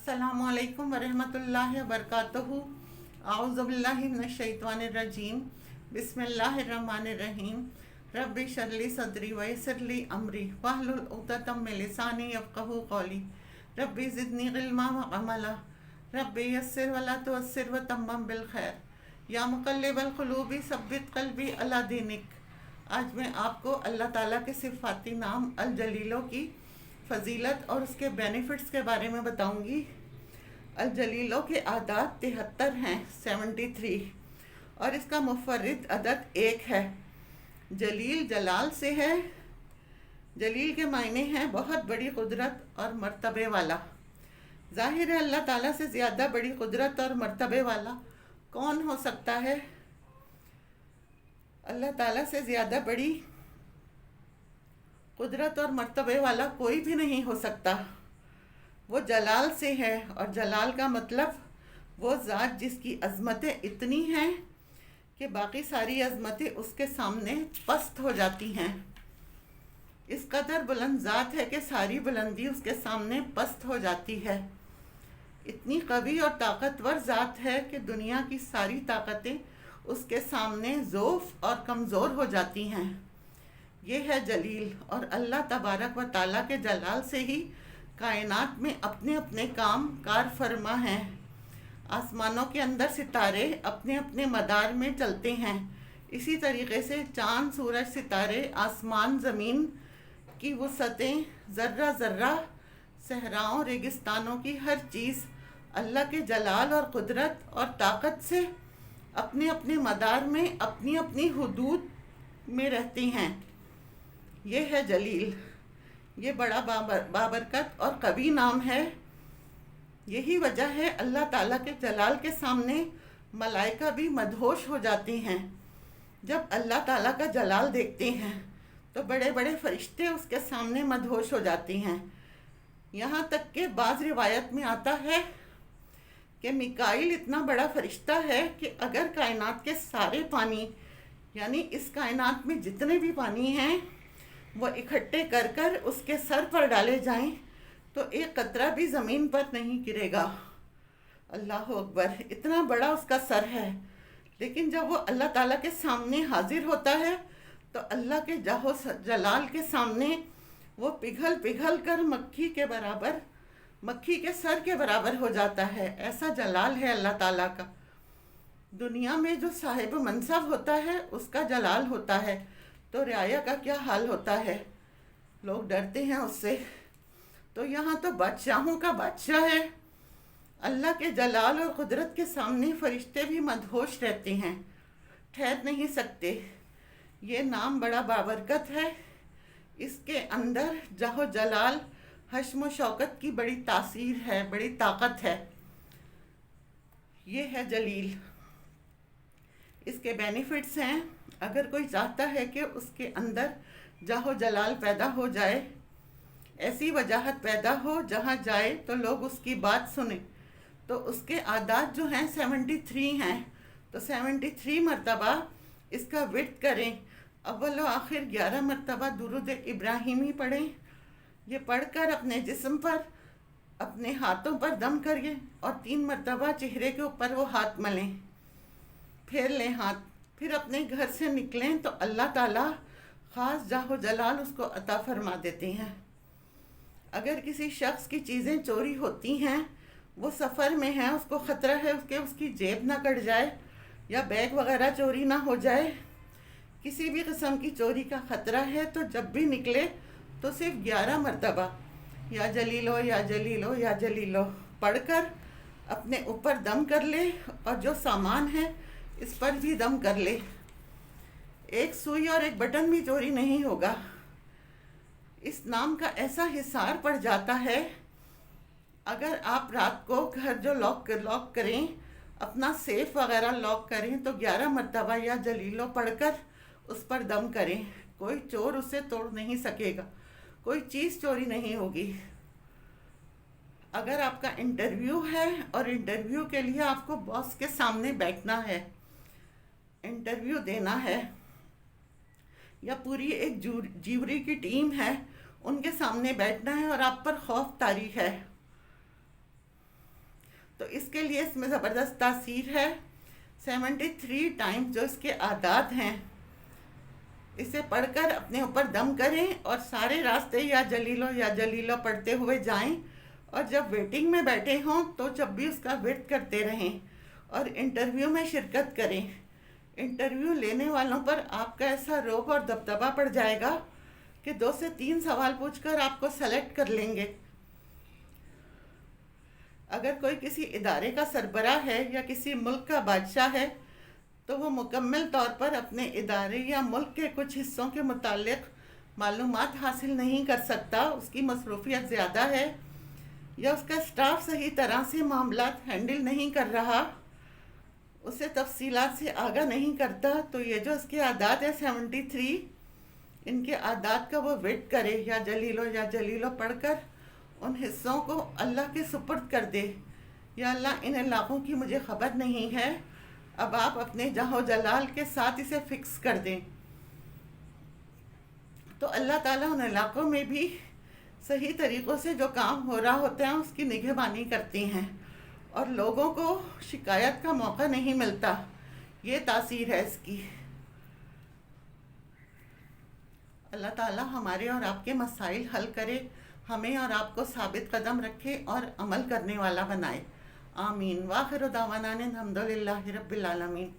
अस्सलामु अलैकुम वरहमतुल्लाहि वबरकातुहू। आऊज़ु बिल्लाहि मिनश्शैतानिर्रजीम। बिस्मिल्लाहिर्रहमानिर्रहीम। रब्बि शरली सदरी वयस्सिरली अमरी वहलुल उक़दतम मिन लिसानी यफ़क़हू क़ौली। रब्बि ज़िदनी इल्मा व अमला। रब्बि यस्सिर वला तुअस्सिर व तम्मम बिल खैर। या मुक़ल्लिबल क़ुलूबि सब्बित क़ल्बी अला दीनिक। आज मैं आपको अल्लाह ताला के सिफ़ाती नाम अल जलीलों की फ़जीलत और उसके बेनिफिट्स के बारे में बताऊंगी। अल जलीलों के आदाद 73 हैं, 73, और इसका मुफ़र्रिद अदद एक है। जलील जलाल से है। जलील के मायने हैं बहुत बड़ी कुदरत और मर्तबे वाला। ज़ाहिर है अल्लाह ताला से ज़्यादा बड़ी कुदरत और मर्तबे वाला कौन हो सकता है। अल्लाह ताला से ज़्यादा बड़ी कुदरत और मर्तबे वाला कोई भी नहीं हो सकता। वो जलाल से है, और जलाल का मतलब वो ज़ात जिसकी अज़मतें इतनी हैं कि बाकी सारी अज़मतें उसके सामने पस्त हो जाती हैं। इस कदर बुलंद ज़ात है कि सारी बुलंदी उसके सामने पस्त हो जाती है। इतनी कवी और ताकतवर ज़ात है कि दुनिया की सारी ताकतें उसके सामने ज़ोफ़ और कमज़ोर हो जाती हैं। ये है जलील, और अल्लाह तबारक व ताला के जलाल से ही कायनात में अपने अपने काम कार फरमा हैं। आसमानों के अंदर सितारे अपने अपने मदार में चलते हैं। इसी तरीके से चाँद, सूरज, सितारे, आसमान, ज़मीन की वसअतें, ज़र्रा ज़र्रा, सहराओं, रेगिस्तानों की हर चीज़ अल्लाह के जलाल और कुदरत और ताकत से अपने अपने मदार में, अपनी अपनी हुदूद में रहती हैं। ये है जलील। ये बड़ा बाबरकत और कवी नाम है। यही वजह है अल्लाह ताला के जलाल के सामने मलाइका भी मदहोश हो जाती हैं। जब अल्लाह ताला का जलाल देखते हैं तो बड़े बड़े फरिश्ते उसके सामने मदहोश हो जाती हैं। यहाँ तक कि बाज़ रिवायत में आता है कि मिकाईल इतना बड़ा फरिश्ता है कि अगर कायनात के सारे पानी, यानी इस कायनात में जितने भी पानी हैं, वो इकट्ठे कर कर उसके सर पर डाले जाएं तो एक कतरा भी ज़मीन पर नहीं गिरेगा। अल्लाह अकबर, इतना बड़ा उसका सर है। लेकिन जब वो अल्लाह ताला के सामने हाजिर होता है तो अल्लाह के जाहो जलाल के सामने वो पिघल पिघल कर मक्खी के बराबर, मक्खी के सर के बराबर हो जाता है। ऐसा जलाल है अल्लाह ताला का। दुनिया में जो साहिब मनसब होता है उसका जलाल होता है, तो रियाया का क्या हाल होता है। लोग डरते हैं उससे। तो यहाँ तो बादशाहों का बादशाह है। अल्लाह के जलाल और कुदरत के सामने फरिश्ते भी मदहोश रहते हैं, ठहर नहीं सकते। ये नाम बड़ा बाबरकत है। इसके अंदर जाहो जलाल, हश्म शौकत की बड़ी तासीर है, बड़ी ताकत है। ये है जलील। इसके बेनिफिट्स हैं। अगर कोई चाहता है कि उसके अंदर जाहो जलाल पैदा हो जाए, ऐसी वजाहत पैदा हो जहाँ जाए तो लोग उसकी बात सुने, तो उसके आदात जो हैं 73 हैं। तो 73 मरतबा इसका विर्द करें। अव्वल व आखिर 11 मरतबा दुरूद इब्राहिमी पढ़ें। ये पढ़कर अपने जिस्म पर, अपने हाथों पर दम करिए और 3 मरतबा चेहरे के ऊपर वो हाथ मलें, फेर लें हाथ। फिर अपने घर से निकलें तो अल्लाह ताला ख़ास जाहो जलाल उसको अता फरमा देते हैं। अगर किसी शख्स की चीज़ें चोरी होती हैं, वो सफ़र में है, उसको ख़तरा है उसकी जेब ना कट जाए या बैग वगैरह चोरी ना हो जाए, किसी भी किस्म की चोरी का ख़तरा है, तो जब भी निकले तो सिर्फ 11 मरतबा या जलीलो या जलीलो या जलीलो पढ़कर अपने ऊपर दम कर ले, और जो सामान है इस पर भी दम कर ले। एक सुई और एक बटन भी चोरी नहीं होगा। इस नाम का ऐसा हिसार पड़ जाता है, अगर आप रात को घर जो लॉक करें, अपना सेफ वगैरह लॉक करें, तो 11 मरतबा या जलीलो पढ़कर उस पर दम करें। कोई चोर उसे तोड़ नहीं सकेगा, कोई चीज़ चोरी नहीं होगी। अगर आपका इंटरव्यू है और इंटरव्यू के लिए आपको बॉस के सामने बैठना है, इंटरव्यू देना है, या पूरी एक ज्यूरी की टीम है, उनके सामने बैठना है और आप पर खौफ तारी है, کے لیے اس میں زبردست تاثیر ہے 73 ٹائمز جو اس کے عادات ہیں، اسے پڑھ کر اپنے اوپر دم کریں اور سارے راستے یا جلیلو پڑھتے ہوئے جائیں، اور جب ویٹنگ میں بیٹھے ہوں تو جب بھی اس کا ورد کرتے رہیں، اور انٹرویو میں شرکت کریں۔ انٹرویو لینے والوں پر آپ کا ایسا رعب اور دبدبہ پڑ جائے گا کہ 2 سے 3 سوال پوچھ کر آپ کو سلیکٹ کر لیں گے۔ اگر کوئی کسی ادارے کا سربراہ ہے یا کسی ملک کا بادشاہ ہے تو وہ مکمل طور پر اپنے ادارے یا ملک کے کچھ حصوں کے متعلق معلومات حاصل نہیں کر سکتا، اس کی مصروفیت زیادہ ہے یا اس کا اسٹاف صحیح طرح سے معاملات ہینڈل نہیں کر رہا، اسے تفصیلات سے آگاہ نہیں کرتا، تو یہ جو اس کے عادات ہے 73، ان کے عادات کا وہ ویٹ کرے یا جلیلو پڑھ کر ان حصوں کو اللہ کے سپرد کر دے۔ یا اللہ ان علاقوں کی مجھے خبر نہیں ہے، اب آپ اپنے جاہ و جلال کے ساتھ اسے فکس کر دیں۔ تو اللہ تعالیٰ ان علاقوں میں بھی صحیح طریقوں سے جو کام ہو رہا ہوتا ہے اس کی نگہبانی کرتی ہیں، اور لوگوں کو شکایت کا موقع نہیں ملتا۔ یہ تاثیر ہے اس کی۔ اللہ تعالیٰ ہمارے اور آپ کے مسائل حل کرے، ہمیں اور آپ کو ثابت قدم رکھے اور عمل کرنے والا بنائے۔ آمین۔ وآخر دعوانا الحمد للہ رب العالمین۔